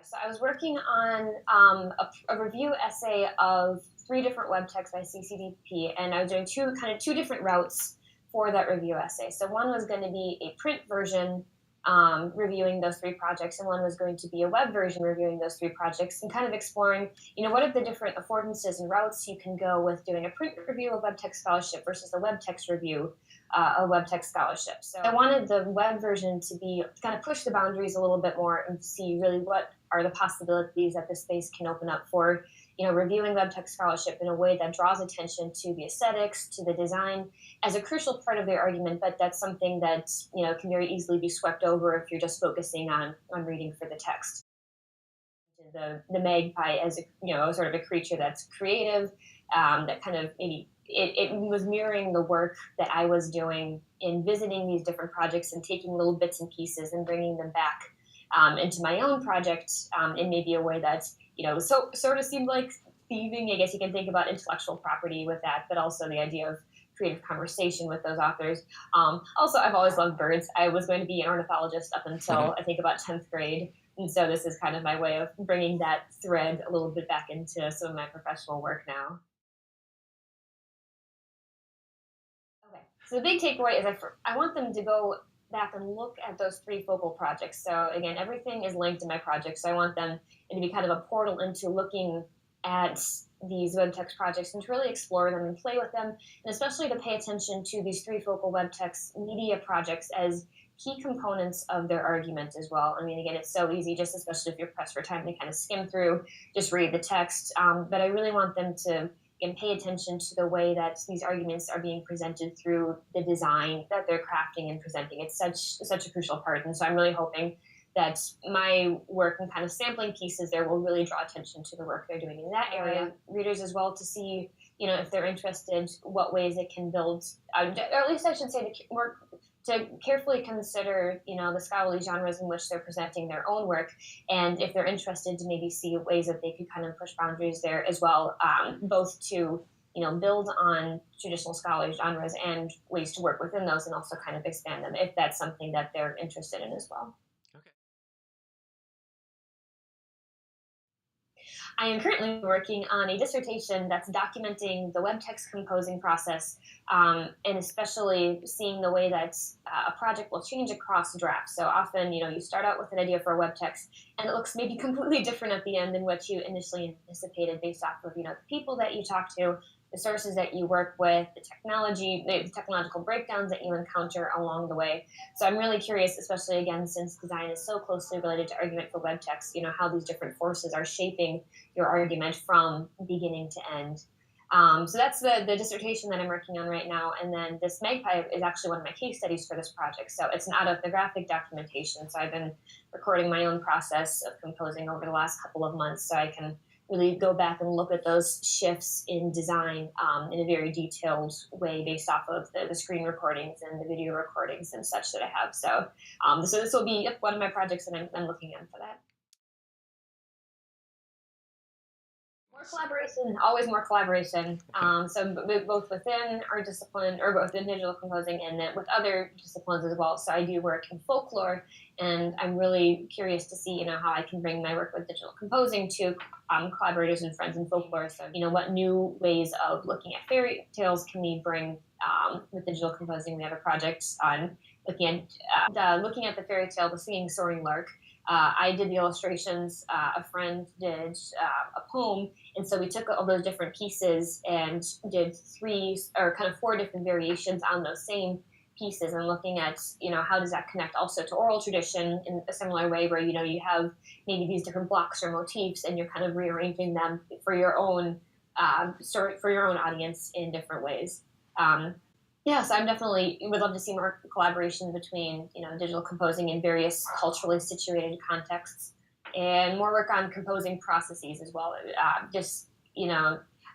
So I was working on a review essay of 3 different web texts by CCDP, and I was doing two different routes for that review essay. So one was going to be a print version reviewing those 3 projects, and one was going to be a web version reviewing those 3 projects, and kind of exploring, what are the different affordances and routes you can go with doing a print review of web text scholarship versus the web text review of web text scholarship. So I wanted the web version to kind of push the boundaries a little bit more and see really what are the possibilities that this space can open up for reviewing web text scholarship in a way that draws attention to the aesthetics, to the design as a crucial part of their argument, but that's something that can very easily be swept over if you're just focusing on reading for the text. The magpie as a sort of a creature that's creative, that kind of maybe it was mirroring the work that I was doing in visiting these different projects and taking little bits and pieces and bringing them back into my own project in maybe a way that sort of seemed like thieving. I guess you can think about intellectual property with that, but also the idea of creative conversation with those authors. Also, I've always loved birds. I was going to be an ornithologist up until I think about 10th grade. And so this is kind of my way of bringing that thread a little bit back into some of my professional work now. Okay, so the big takeaway is I want them to go back and look at those 3 focal projects. So again, everything is linked in my project. So I want them to be kind of a portal into looking at these web text projects and to really explore them and play with them, and especially to pay attention to these 3 focal web text media projects as key components of their argument as well. I mean, again, it's so easy, just especially if you're pressed for time, to kind of skim through, just read the text. But I really want them to pay attention to the way that these arguments are being presented through the design that they're crafting and presenting. It's such a crucial part. And so I'm really hoping that my work and kind of sampling pieces there will really draw attention to the work they're doing in that area. Readers as well to see, if they're interested, what ways it can build, or at least I should say to carefully consider, the scholarly genres in which they're presenting their own work, and if they're interested to maybe see ways that they could kind of push boundaries there as well, both to build on traditional scholarly genres and ways to work within those, and also kind of expand them if that's something that they're interested in as well. Okay. I am currently working on a dissertation that's documenting the web text composing process, and especially seeing the way that a project will change across drafts. So often, you start out with an idea for a web text, and it looks maybe completely different at the end than what you initially anticipated based off of, the people that you talk to, the sources that you work with, the technological breakdowns that you encounter along the way. So I'm really curious, especially again, since design is so closely related to argument for web text, how these different forces are shaping your argument from beginning to end. So that's the dissertation that I'm working on right now. And then this Magpie is actually one of my case studies for this project. So it's an autoethnographic documentation. So I've been recording my own process of composing over the last couple of months, so I can really go back and look at those shifts in design in a very detailed way based off of the screen recordings and the video recordings and such that I have. So this will be one of my projects that I'm looking at for that. More collaboration, always more collaboration. So both within our discipline, or both in digital composing, and then with other disciplines as well. So I do work in folklore, and I'm really curious to see, how I can bring my work with digital composing to collaborators and friends in folklore. So, what new ways of looking at fairy tales can we bring with digital composing? We have a project on looking at the fairy tale, The Singing Soaring Lark. I did the illustrations, a friend did a poem, and so we took all those different pieces and did 4 different variations on those same pieces, and looking at, how does that connect also to oral tradition in a similar way where, you have maybe these different blocks or motifs, and you're kind of rearranging them for your own audience in different ways. Yeah, so I'm definitely would love to see more collaboration between, digital composing in various culturally situated contexts, and more work on composing processes as well.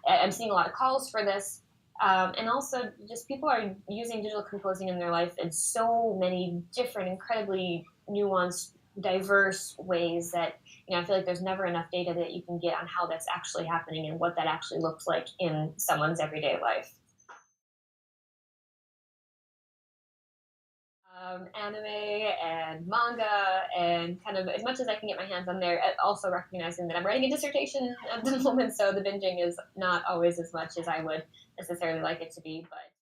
I'm seeing a lot of calls for this, and also just people are using digital composing in their life in so many different, incredibly nuanced, diverse ways that, I feel like there's never enough data that you can get on how that's actually happening and what that actually looks like in someone's everyday life. anime and manga and kind of as much as I can get my hands on there, also recognizing that I'm writing a dissertation at the moment, so the binging is not always as much as I would necessarily like it to be, but